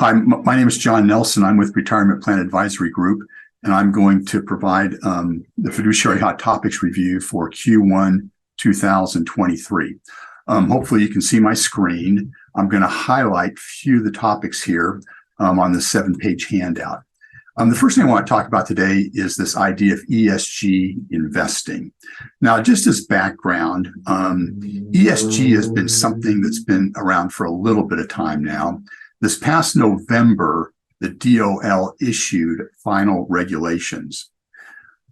Hi, my name is John Nelson. I'm with Retirement Plan Advisory Group, and I'm going to provide the Fiduciary Hot Topics review for Q1 2023. Hopefully you can see my screen. I'm going to highlight a few of the topics here on the 7-page handout. The first thing I want to talk about today is this idea of ESG investing. Now, just as background, ESG has been something that's been around for a little bit of time now. This past November, the DOL issued final regulations.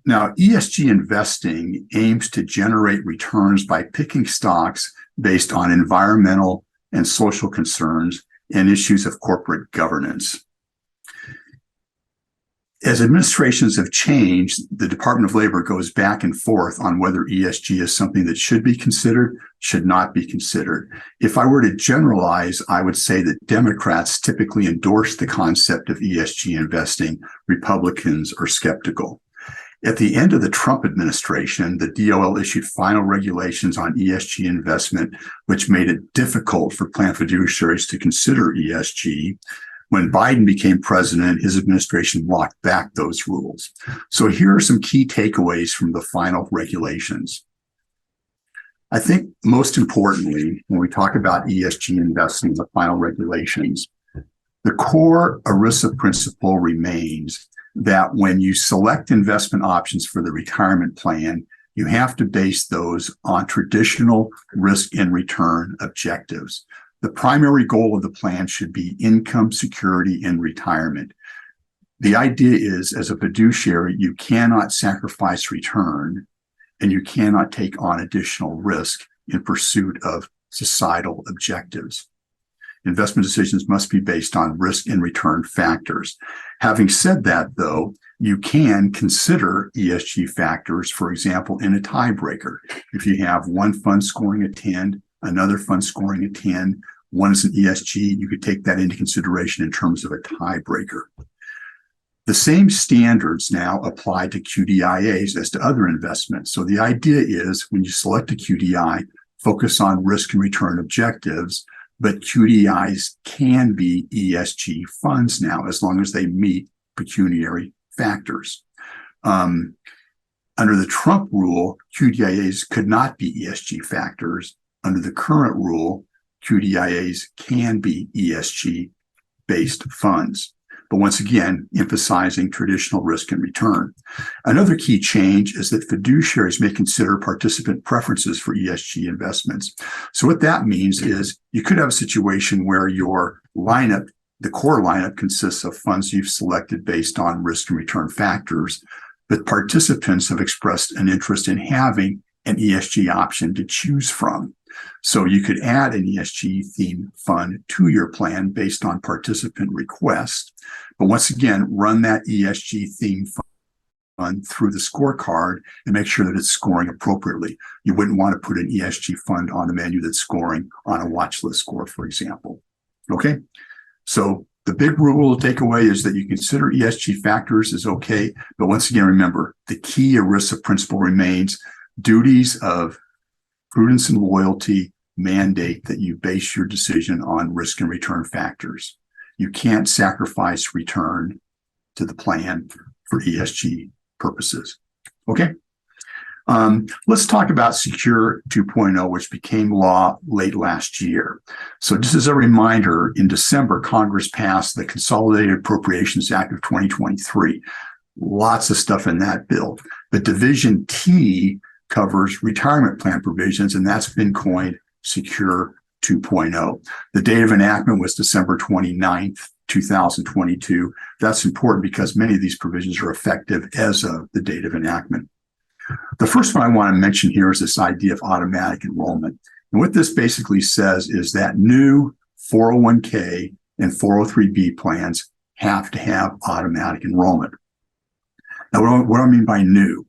Now, ESG investing aims to generate returns by picking stocks based on environmental and social concerns and issues of corporate governance. As administrations have changed, the Department of Labor goes back and forth on whether ESG is something that should be considered, should not be considered. If I were to generalize, I would say that Democrats typically endorse the concept of ESG investing. Republicans are skeptical. At the end of the Trump administration, the DOL issued final regulations on ESG investment, which made it difficult for plan fiduciaries to consider ESG. When Biden became president, his administration walked back those rules. So here are some key takeaways from the final regulations. I think most importantly, when we talk about ESG investing, the final regulations, the core ERISA principle remains that when you select investment options for the retirement plan, you have to base those on traditional risk and return objectives. The primary goal of the plan should be income security in retirement. The idea is, as a fiduciary, you cannot sacrifice return and you cannot take on additional risk in pursuit of societal objectives. Investment decisions must be based on risk and return factors. Having said that, though, you can consider ESG factors, for example, in a tiebreaker. If you have one fund scoring a 10, another fund scoring a 10, one is an ESG, you could take that into consideration in terms of a tiebreaker. The same standards now apply to QDIAs as to other investments. So the idea is when you select a QDI, focus on risk and return objectives, but QDIs can be ESG funds now as long as they meet pecuniary factors. Under the Trump rule, QDIAs could not be ESG factors. Under the current rule, QDIAs can be ESG-based funds, but once again, emphasizing traditional risk and return. Another key change is that fiduciaries may consider participant preferences for ESG investments. So what that means is you could have a situation where your lineup, the core lineup, consists of funds you've selected based on risk and return factors, but participants have expressed an interest in having an ESG option to choose from. So you could add an ESG theme fund to your plan based on participant request. But once again, run that ESG theme fund through the scorecard and make sure that it's scoring appropriately. You wouldn't want to put an ESG fund on the menu that's scoring on a watch list score, for example. Okay, so the big rule to take away is that you consider ESG factors is okay. But once again, remember, the key ERISA principle remains: duties of prudence and loyalty mandate that you base your decision on risk and return factors. You can't sacrifice return to the plan for ESG purposes. Okay. Let's talk about Secure 2.0, which became law late last year. So just as a reminder, in December, Congress passed the Consolidated Appropriations Act of 2023. Lots of stuff in that bill. But Division T covers retirement plan provisions, and that's been coined Secure 2.0. The date of enactment was December 29th, 2022. That's important because many of these provisions are effective as of the date of enactment. The first one I want to mention here is this idea of automatic enrollment. And what this basically says is that new 401k and 403b plans have to have automatic enrollment. Now, what do I mean by new?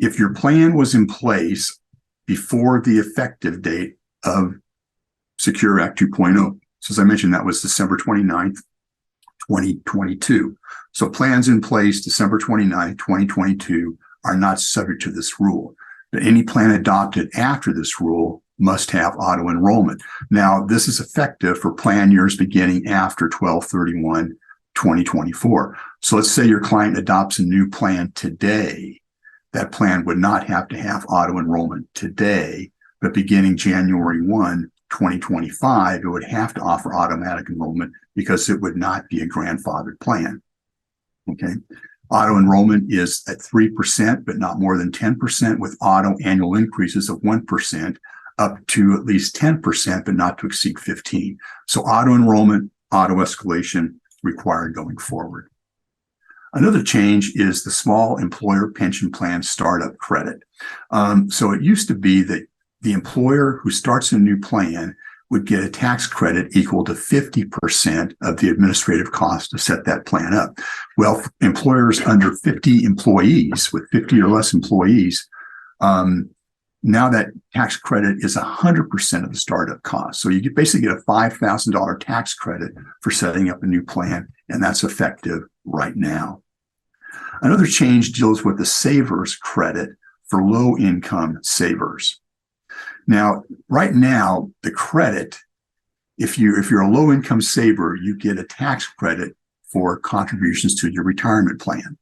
If your plan was in place before the effective date of Secure Act 2.0, so as I mentioned, that was December 29th, 2022. So plans in place December 29th, 2022 are not subject to this rule. But any plan adopted after this rule must have auto enrollment. Now, this is effective for plan years beginning after 12/31/2024. So let's say your client adopts a new plan today. That plan would not have to have auto enrollment today, but beginning January 1, 2025, it would have to offer automatic enrollment because it would not be a grandfathered plan. Okay. Auto enrollment is at 3%, but not more than 10%, with auto annual increases of 1%, up to at least 10%, but not to exceed 15. So auto enrollment, auto escalation required going forward. Another change is the small employer pension plan startup credit. So it used to be that the employer who starts a new plan would get a tax credit equal to 50% of the administrative cost to set that plan up. Well, employers under 50 employees, with 50 or less employees, now that tax credit is 100% of the startup cost. So you basically get a $5,000 tax credit for setting up a new plan, and that's effective right now. Another change deals with the savers credit for low-income savers. Now, right now, the credit, if you're a low-income saver, you get a tax credit for contributions to your retirement plan.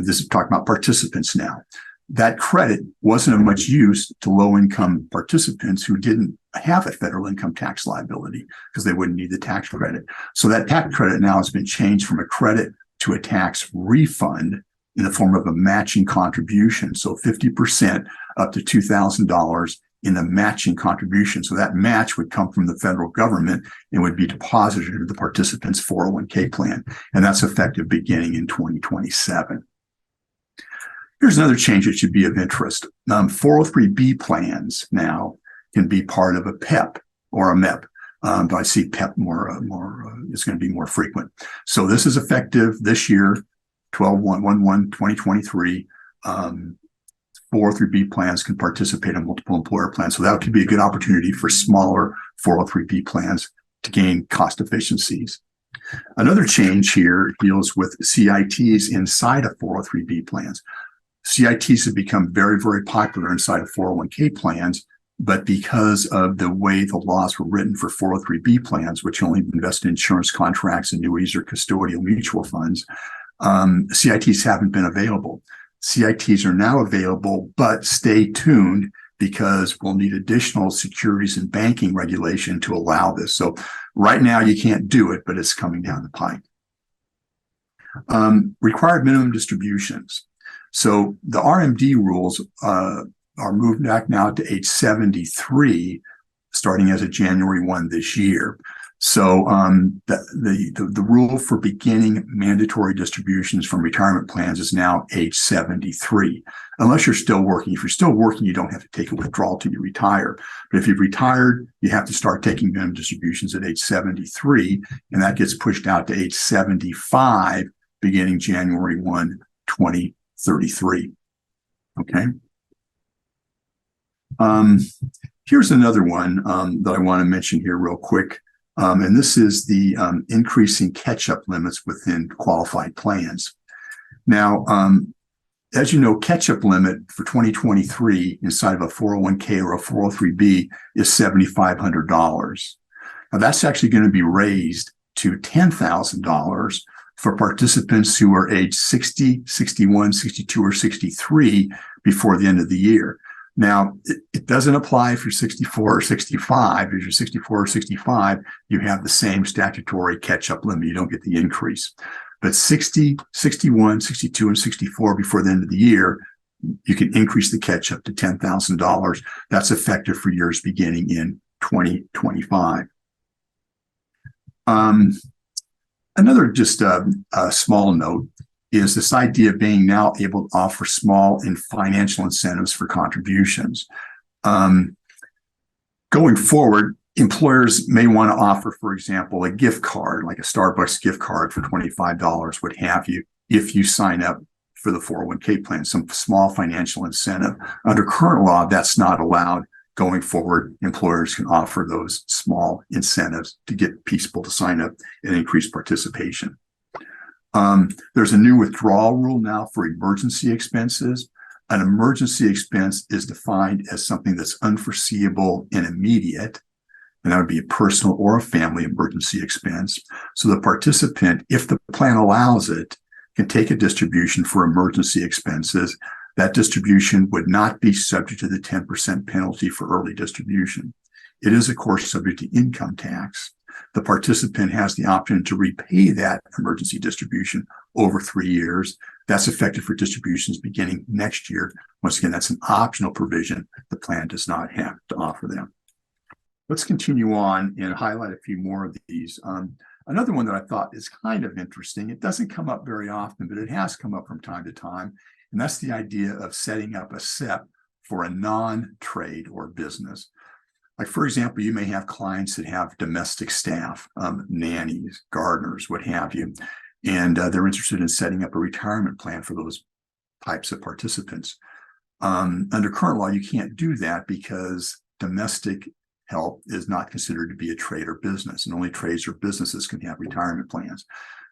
This is talking about participants now. That credit wasn't of much use to low-income participants who didn't have a federal income tax liability because they wouldn't need the tax credit. So that tax credit now has been changed from a credit to a tax refund in the form of a matching contribution. So 50% up to $2,000 in the matching contribution. So that match would come from the federal government and would be deposited into the participant's 401k plan. And that's effective beginning in 2027. Here's another change that should be of interest. 403B plans now can be part of a PEP or a MEP. But I see PEP it's going to be more frequent. So this is effective this year, 12/1/2023. 403B plans can participate in multiple employer plans. So that could be a good opportunity for smaller 403B plans to gain cost efficiencies. Another change here deals with CITs inside of 403B plans. CITs have become very, very popular inside of 401k plans, but because of the way the laws were written for 403B plans, which only invest in insurance contracts, annuities, or custodial mutual funds, CITs haven't been available. CITs are now available, but stay tuned because we'll need additional securities and banking regulation to allow this. So right now you can't do it, but it's coming down the pike. Required minimum distributions. So the RMD rules are moved back now to age 73, starting as of January 1 this year. So the rule for beginning mandatory distributions from retirement plans is now age 73, unless you're still working. If you're still working, you don't have to take a withdrawal till you retire. But if you've retired, you have to start taking minimum distributions at age 73, and that gets pushed out to age 75 beginning January 1, 2033. Okay. Here's another one that I want to mention here real quick. And this is the increasing catch-up limits within qualified plans. Now, as you know, catch-up limit for 2023 inside of a 401k or a 403b is $7,500. Now, that's actually going to be raised to $10,000 for participants who are age 60, 61, 62, or 63 before the end of the year. Now, it doesn't apply if you're 64 or 65. If you're 64 or 65, you have the same statutory catch-up limit. You don't get the increase. But 60, 61, 62, and 64 before the end of the year, you can increase the catch-up to $10,000. That's effective for years beginning in 2025. Another just a small note is this idea of being now able to offer small and financial incentives for contributions. Going forward, employers may want to offer, for example, a gift card, like a Starbucks gift card for $25, what have you, if you sign up for the 401k plan, some small financial incentive. Under current law, that's not allowed. Going forward, employers can offer those small incentives to get people to sign up and increase participation. There's a new withdrawal rule now for emergency expenses. An emergency expense is defined as something that's unforeseeable and immediate, and that would be a personal or a family emergency expense. So the participant, if the plan allows it, can take a distribution for emergency expenses. That distribution would not be subject to the 10% penalty for early distribution. It is, of course, subject to income tax. The participant has the option to repay that emergency distribution over 3 years. That's effective for distributions beginning next year. Once again, that's an optional provision. The plan does not have to offer them. Let's continue on and highlight a few more of these. Another one that I thought is kind of interesting. It doesn't come up very often, but it has come up from time to time. And that's the idea of setting up a SEP for a non-trade or business. Like, for example, you may have clients that have domestic staff, nannies, gardeners, what have you, and they're interested in setting up a retirement plan for those types of participants. Under current law, you can't do that because domestic help is not considered to be a trade or business, and only trades or businesses can have retirement plans.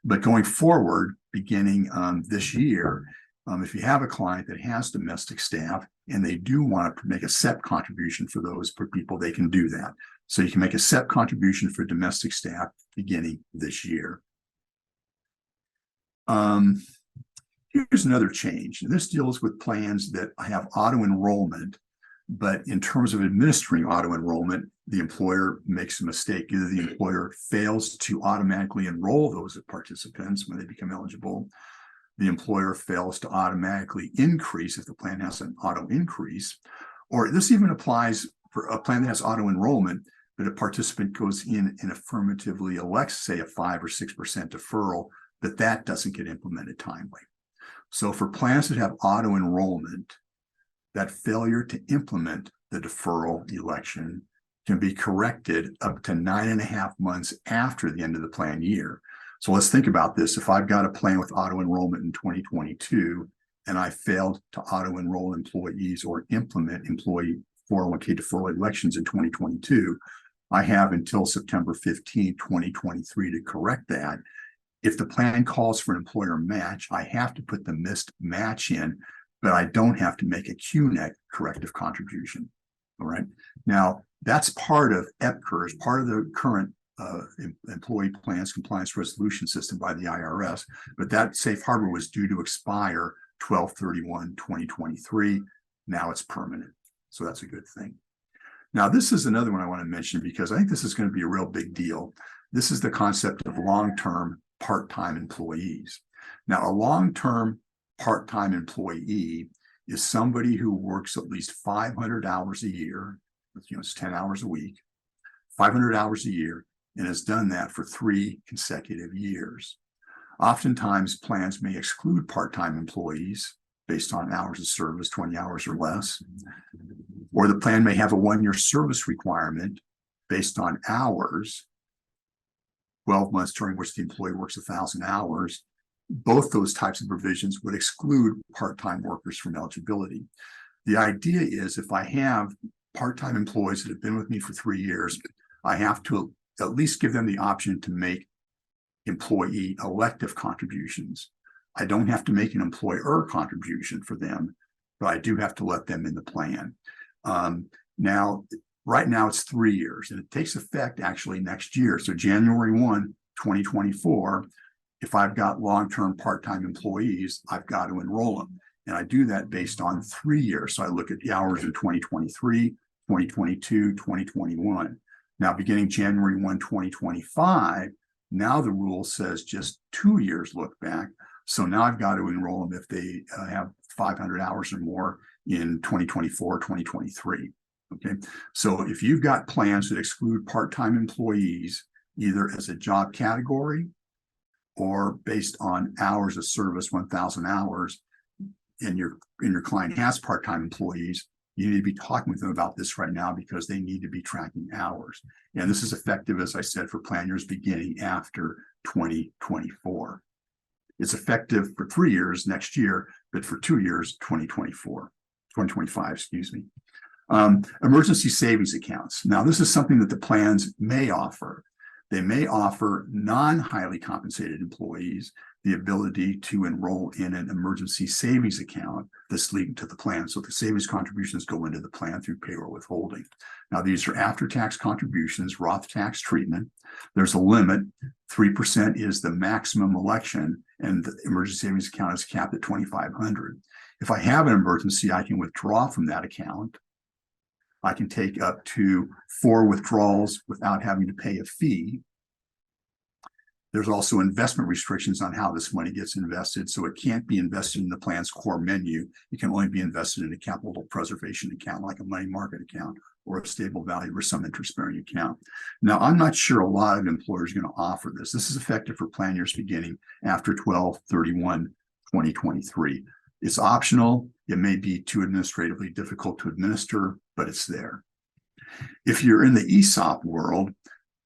But going forward, beginning this year, if you have a client that has domestic staff and they do want to make a SEP contribution for those people, they can do that. So you can make a SEP contribution for domestic staff beginning this year. Here's another change. This deals with plans that have auto enrollment, but in terms of administering auto enrollment, the employer makes a mistake. Either the employer fails to automatically enroll those participants when they become eligible, the employer fails to automatically increase if the plan has an auto increase, or this even applies for a plan that has auto enrollment, but a participant goes in and affirmatively elects, say, a 5 or 6% deferral, but that doesn't get implemented timely. So for plans that have auto enrollment, that failure to implement the deferral election can be corrected up to 9.5 months after the end of the plan year. So let's think about this. If I've got a plan with auto enrollment in 2022 and I failed to auto enroll employees or implement employee 401k deferral elections in 2022, I have until September 15, 2023 to correct that. If the plan calls for an employer match, I have to put the missed match in, but I don't have to make a QNEC corrective contribution. All right. Now, that's part of EPCRS, part of the current Employee Plans Compliance Resolution System by the IRS, but that safe harbor was due to expire 12/31/2023. Now it's permanent. So that's a good thing. Now, this is another one I want to mention because I think this is going to be a real big deal. This is the concept of long-term part-time employees. Now, a long-term part-time employee is somebody who works at least 500 hours a year, it's 10 hours a week, 500 hours a year, and has done that for 3 consecutive years. Oftentimes, plans may exclude part-time employees based on hours of service, 20 hours or less, or the plan may have a 1-year service requirement based on hours, 12 months during which the employee works 1,000 hours. Both those types of provisions would exclude part-time workers from eligibility. The idea is if I have part-time employees that have been with me for 3 years, I have to at least give them the option to make employee elective contributions. I don't have to make an employer contribution for them, but I do have to let them in the plan. Right now it's 3 years, and it takes effect actually next year. So January 1, 2024, if I've got long-term part-time employees, I've got to enroll them. And I do that based on 3 years. So I look at the hours in 2023, 2022, 2021. Now, beginning January 1, 2025, now the rule says just 2 years look back. So now I've got to enroll them if they have 500 hours or more in 2024, 2023. Okay. So if you've got plans that exclude part-time employees, either as a job category or based on hours of service, 1,000 hours, and your client has part-time employees, you need to be talking with them about this right now because they need to be tracking hours. And this is effective, as I said, for plan years beginning after 2024. It's effective for 3 years next year, but for 2 years, 2025, excuse me. Emergency savings accounts. Now, this is something that the plans may offer. They may offer non-highly compensated employees the ability to enroll in an emergency savings account that's linked to the plan. So the savings contributions go into the plan through payroll withholding. Now, these are after-tax contributions, Roth tax treatment. There's a limit. 3% is the maximum election, and the emergency savings account is capped at $2,500. If I have an emergency, I can withdraw from that account. I can take up to 4 withdrawals without having to pay a fee. There's also investment restrictions on how this money gets invested. So it can't be invested in the plan's core menu. It can only be invested in a capital preservation account, like a money market account or a stable value or some interest-bearing account. Now, I'm not sure a lot of employers are going to offer this. This is effective for plan years beginning after 12/31/2023. It's optional. It may be too administratively difficult to administer, but it's there. If you're in the ESOP world,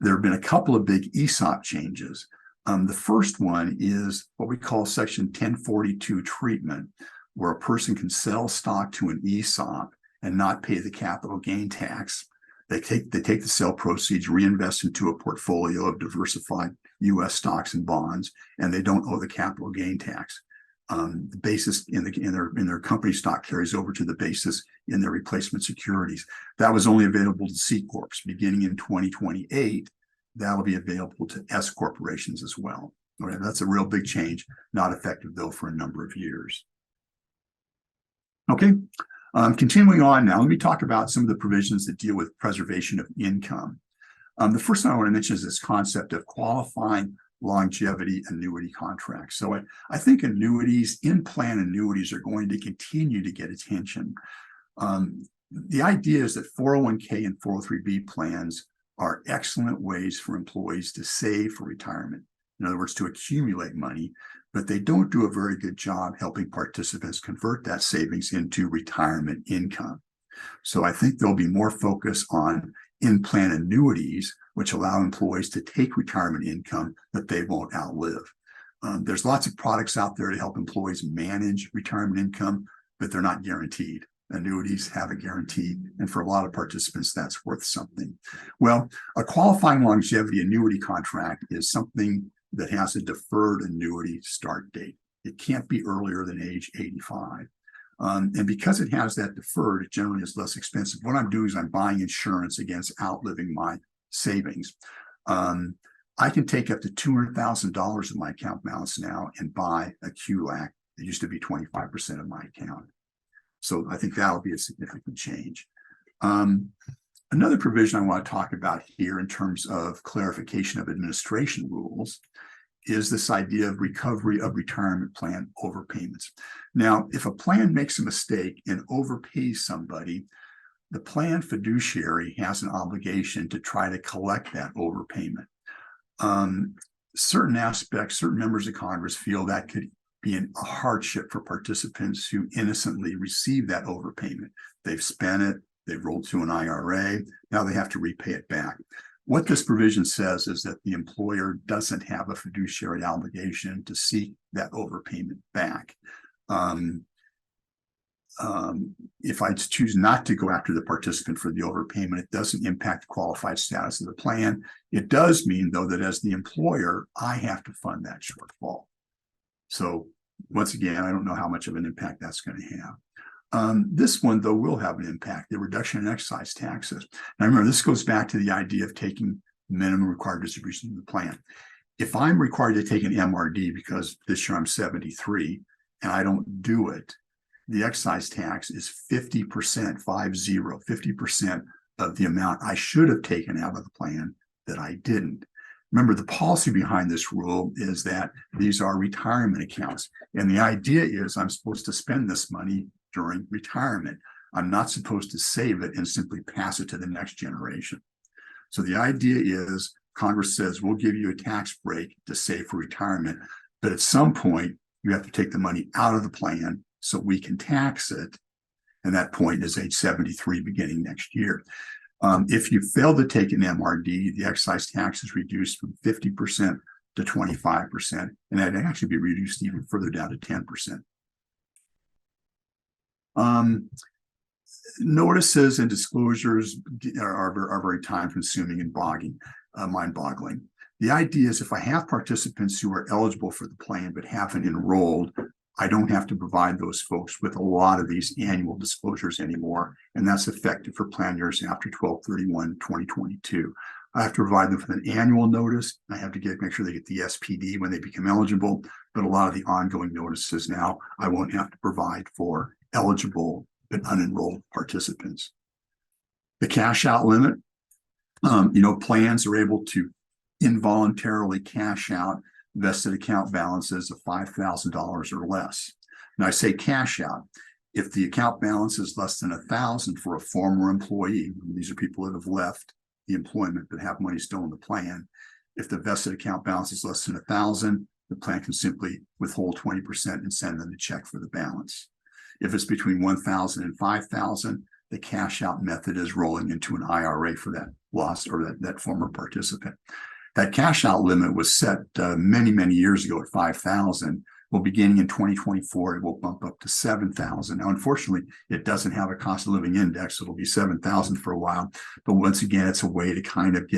there have been a couple of big ESOP changes. The first one is what we call Section 1042 treatment, where a person can sell stock to an ESOP and not pay the capital gain tax. They take the sale proceeds, reinvest into a portfolio of diversified U.S. stocks and bonds, and they don't owe the capital gain tax. The basis in their company stock carries over to the basis in their replacement securities. That was only available to C Corps. Beginning in 2028, that'll be available to S corporations as well. Okay, that's a real big change, not effective though for a number of years. Okay, continuing on now, let me talk about some of the provisions that deal with preservation of income. The first thing I want to mention is this concept of qualifying longevity annuity contracts. So I think annuities, in-plan annuities, are going to continue to get attention. The idea is that 401k and 403b plans are excellent ways for employees to save for retirement. In other words, to accumulate money, but they don't do a very good job helping participants convert that savings into retirement income. So I think there'll be more focus on in-plan annuities, which allow employees to take retirement income that they won't outlive. There's lots of products out there to help employees manage retirement income, but they're not guaranteed. Annuities have a guarantee, and for a lot of participants, that's worth something. Well, a qualifying longevity annuity contract is something that has a deferred annuity start date. It can't be earlier than age 85. And because it has that deferred, it generally is less expensive. What I'm doing is I'm buying insurance against outliving my savings. I can take up to $200,000 of my account balance now and buy a QLAC. It used to be 25% of my account. So I think that'll be a significant change. Another provision I want to talk about here in terms of clarification of administration rules is this idea of recovery of retirement plan overpayments. Now, if a plan makes a mistake and overpays somebody, the plan fiduciary has an obligation to try to collect that overpayment. Certain aspects, certain members of Congress feel that could be a hardship for participants who innocently receive that overpayment. They've spent it, they've rolled to an IRA, now they have to repay it back. What this provision says is that the employer doesn't have a fiduciary obligation to seek that overpayment back. If I choose not to go after the participant for the overpayment, it doesn't impact the qualified status of the plan. It does mean, though, that as the employer, I have to fund that shortfall. So once again, I don't know how much of an impact that's going to have. This one, though, will have an impact, the reduction in excise taxes. Now, remember, this goes back to the idea of taking minimum required distribution in the plan. If I'm required to take an MRD because this year I'm 73 and I don't do it, the excise tax is 50%, 50% of the amount I should have taken out of the plan that I didn't. Remember, the policy behind this rule is that these are retirement accounts. And the idea is I'm supposed to spend this money during retirement. I'm not supposed to save it and simply pass it to the next generation. So the idea is Congress says, we'll give you a tax break to save for retirement, but at some point you have to take the money out of the plan so we can tax it. And that point is age 73 beginning next year. If you fail to take an MRD, the excise tax is reduced from 50% to 25%, and that'd actually be reduced even further down to 10%. Notices and disclosures are very time-consuming and mind-boggling. The idea is if I have participants who are eligible for the plan but haven't enrolled, I don't have to provide those folks with a lot of these annual disclosures anymore. And that's effective for plan years after 12/31/2022. I have to provide them with an annual notice. I have to make sure they get the SPD when they become eligible. But a lot of the ongoing notices now, I won't have to provide for eligible but unenrolled participants. The cash out limit, plans are able to involuntarily cash out vested account balances of $5,000 or less. Now I say cash out. If the account balance is less than $1,000 for a former employee, these are people that have left the employment but have money still in the plan. If the vested account balance is less than $1,000, the plan can simply withhold 20% and send them a check for the balance. If it's between $1,000 and $5,000, the cash out method is rolling into an IRA for that lost or that former participant. That cash out limit was set many, many years ago at $5,000. Well, beginning in 2024, it will bump up to $7,000. Now, unfortunately, it doesn't have a cost of living index. So it'll be $7,000 for a while. But once again, it's a way to kind of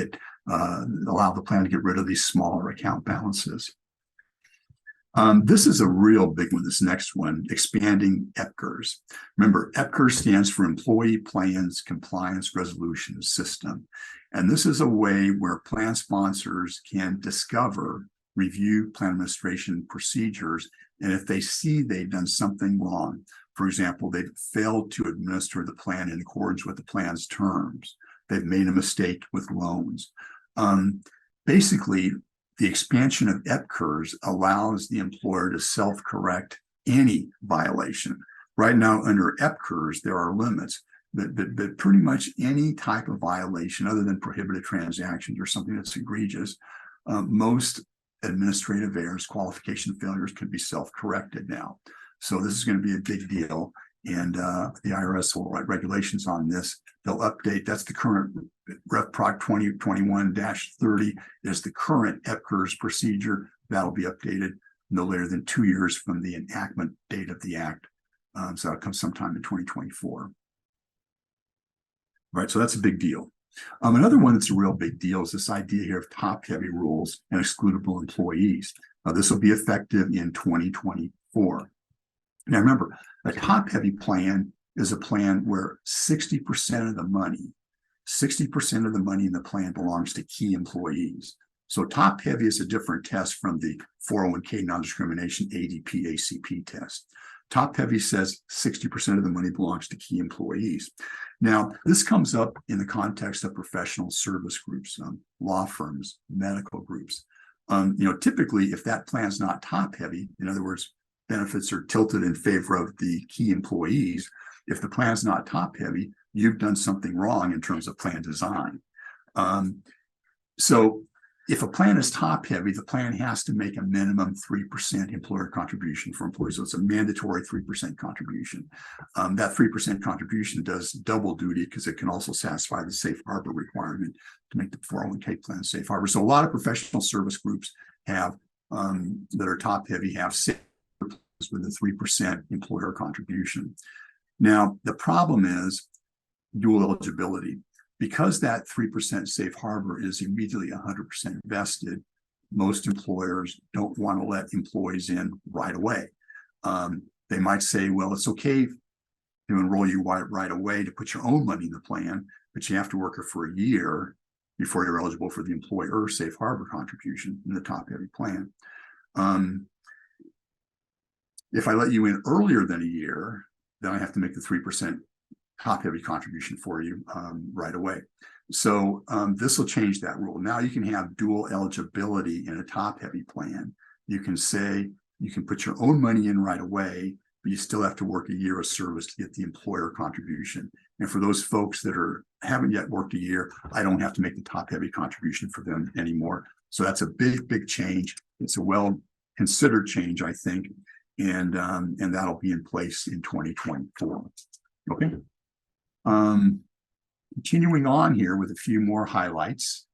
allow the plan to get rid of these smaller account balances. This is a real big one, this next one, expanding EPCRS. Remember, EPCRS stands for Employee Plans Compliance Resolution System. And this is a way where plan sponsors can discover, review plan administration procedures, and if they see they've done something wrong, for example, they've failed to administer the plan in accordance with the plan's terms, they've made a mistake with loans. Basically, the expansion of EPCRS allows the employer to self-correct any violation. Right now, under EPCRS, there are limits, but pretty much any type of violation other than prohibited transactions or something that's egregious, most administrative errors, qualification failures can be self-corrected now. So this is going to be a big deal. And the IRS will write regulations on this. They'll update. That's the current RPAG 2021-30 is the current EPCRS procedure. That'll be updated no later than 2 years from the enactment date of the act. So that'll come sometime in 2024. Right, so that's a big deal. Another one that's a real big deal is this idea here of top-heavy rules and excludable employees. This will be effective in 2024. Now remember, a top-heavy plan is a plan where 60% of the money in the plan belongs to key employees. So top-heavy is a different test from the 401k non-discrimination ADP ACP test. Top-heavy says 60% of the money belongs to key employees. Now, this comes up in the context of professional service groups, law firms, medical groups. Typically, if that plan's not top-heavy, in other words, benefits are tilted in favor of the key employees. If the plan's not top-heavy, you've done something wrong in terms of plan design. So if a plan is top-heavy, the plan has to make a minimum 3% employer contribution for employees. So it's a mandatory 3% contribution. That 3% contribution does double duty because it can also satisfy the safe harbor requirement to make the 401k plan safe harbor. So a lot of professional service groups have that are top-heavy have with a 3% employer contribution. Now, the problem is dual eligibility. Because that 3% safe harbor is immediately 100% vested, most employers don't want to let employees in right away. They might say, well, it's okay to enroll you right away to put your own money in the plan, but you have to work it for a year before you're eligible for the employer safe harbor contribution in the top-heavy plan. If I let you in earlier than a year, then I have to make the 3% top-heavy contribution for you right away. So this will change that rule. Now you can have dual eligibility in a top-heavy plan. You can say you can put your own money in right away, but you still have to work a year of service to get the employer contribution. And for those folks that haven't yet worked a year, I don't have to make the top-heavy contribution for them anymore. So that's a big, big change. It's a well-considered change, I think, and that'll be in place in 2024. Okay. Continuing on here with a few more highlights.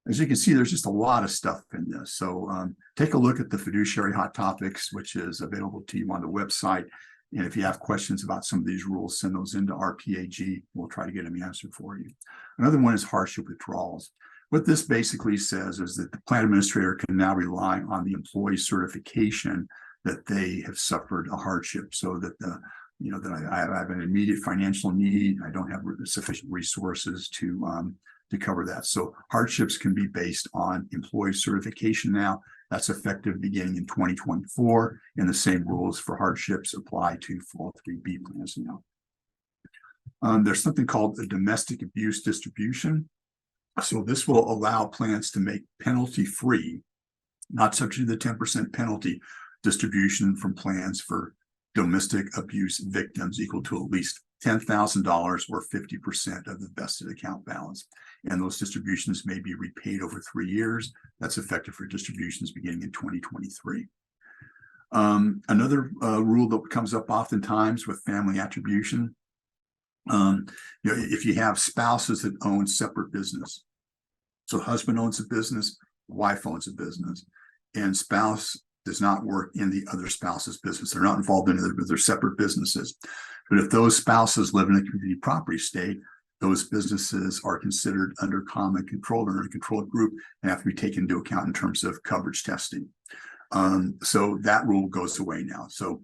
As you can see, there's just a lot of stuff in this. So take a look at the Fiduciary Hot Topics, which is available to you on the website. And if you have questions about some of these rules, send those into RPAG. We'll try to get them answered for you. Another one is hardship withdrawals. What this basically says is that the plan administrator can now rely on the employee certification that they have suffered a hardship, so that that I have an immediate financial need, I don't have sufficient resources to cover that. So hardships can be based on employee certification now. That's effective beginning in 2024, and the same rules for hardships apply to 403B plans now. There's something called a domestic abuse distribution. So this will allow plans to make penalty-free, not subject to the 10% penalty, distribution from plans for domestic abuse victims equal to at least $10,000 or 50% of the vested account balance. And those distributions may be repaid over 3 years. That's effective for distributions beginning in 2023. Another rule that comes up oftentimes with family attribution, if you have spouses that own separate business, so husband owns a business, wife owns a business, and spouse does not work in the other spouse's business. They're not involved in it, but they're separate businesses. But if those spouses live in a community property state, those businesses are considered under common control or a controlled group and have to be taken into account in terms of coverage testing. So that rule goes away now. So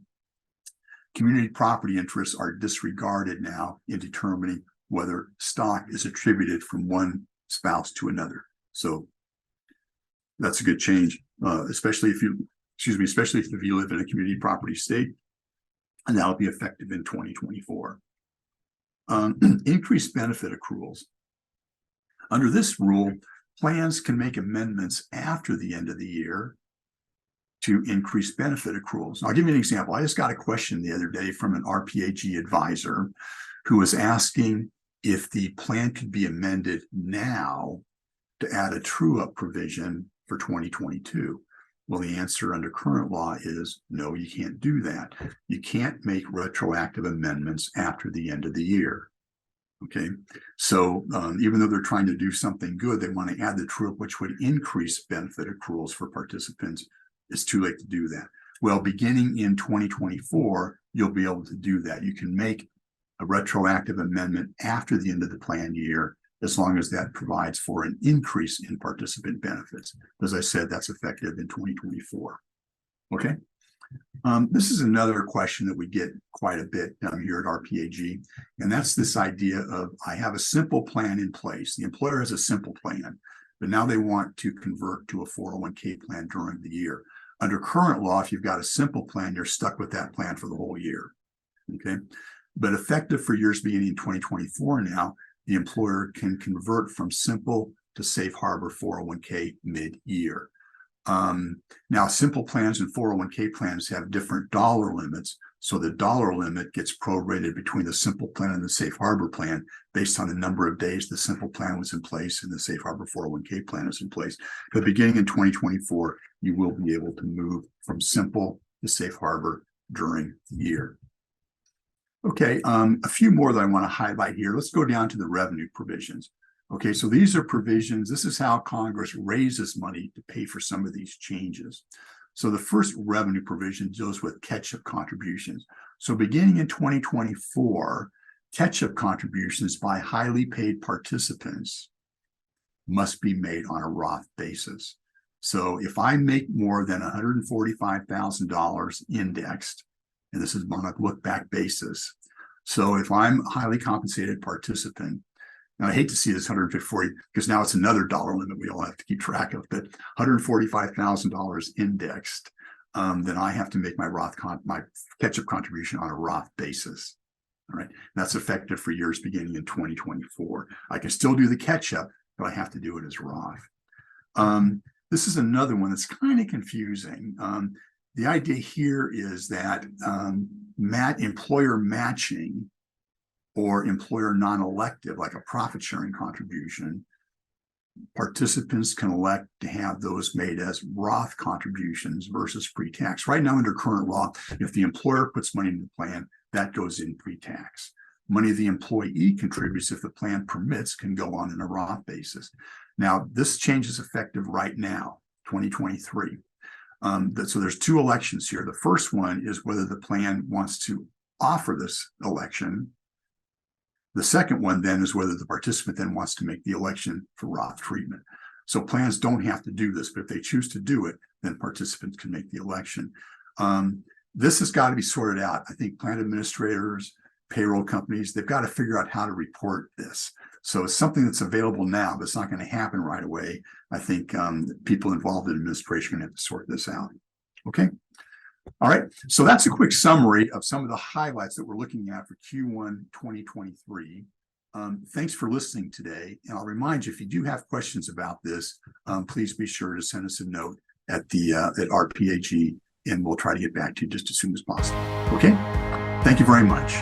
community property interests are disregarded now in determining whether stock is attributed from one spouse to another. So that's a good change, especially if you live in a community property state, and that'll be effective in 2024. Increased benefit accruals. Under this rule, plans can make amendments after the end of the year to increase benefit accruals. I'll give you an example. I just got a question the other day from an RPAG advisor who was asking if the plan could be amended now to add a true-up provision for 2022. Well, the answer under current law is no, you can't do that. You can't make retroactive amendments after the end of the year. Okay, so even though they're trying to do something good, they want to add the true-up, which would increase benefit accruals for participants. It's too late to do that. Well, beginning in 2024, you'll be able to do that. You can make a retroactive amendment after the end of the plan year, as long as that provides for an increase in participant benefits. As I said, that's effective in 2024. Okay. This is another question that we get quite a bit here at RPAG, and that's this idea of I have a simple plan in place. The employer has a simple plan, but now they want to convert to a 401k plan during the year. Under current law, if you've got a simple plan, you're stuck with that plan for the whole year. Okay. But effective for years beginning in 2024 now, the employer can convert from simple to safe harbor 401k mid-year. Now, simple plans and 401k plans have different dollar limits. So the dollar limit gets prorated between the simple plan and the safe harbor plan based on the number of days the simple plan was in place and the safe harbor 401k plan is in place. But beginning in 2024, you will be able to move from simple to safe harbor during the year. Okay, a few more that I want to highlight here. Let's go down to the revenue provisions. Okay, so these are provisions. This is how Congress raises money to pay for some of these changes. So the first revenue provision deals with catch-up contributions. So beginning in 2024, catch-up contributions by highly paid participants must be made on a Roth basis. So if I make more than $145,000 indexed, and this is on a look-back basis. So if I'm a highly compensated participant, and I hate to see this 140 because now it's another dollar limit we all have to keep track of, but $145,000 indexed, then I have to make my my catch-up contribution on a Roth basis. All right, that's effective for years beginning in 2024. I can still do the catch-up, but I have to do it as Roth. This is another one that's kind of confusing. The idea here is that employer matching or employer non-elective, like a profit-sharing contribution, participants can elect to have those made as Roth contributions versus pre-tax. Right now, under current law, if the employer puts money in the plan, that goes in pre-tax. Money the employee contributes, if the plan permits, can go on in a Roth basis. Now, this change is effective right now, 2023. So there's two elections here. The first one is whether the plan wants to offer this election. The second one then is whether the participant then wants to make the election for Roth treatment. So plans don't have to do this, but if they choose to do it, then participants can make the election. This has got to be sorted out. I think plan administrators, payroll companies, they've got to figure out how to report this. So it's something that's available now, but it's not going to happen right away. I think people involved in administration are going to have to sort this out. Okay. All right. So that's a quick summary of some of the highlights that we're looking at for Q1 2023. Thanks for listening today. And I'll remind you, if you do have questions about this, please be sure to send us a note at RPAG, and we'll try to get back to you just as soon as possible. Okay. Thank you very much.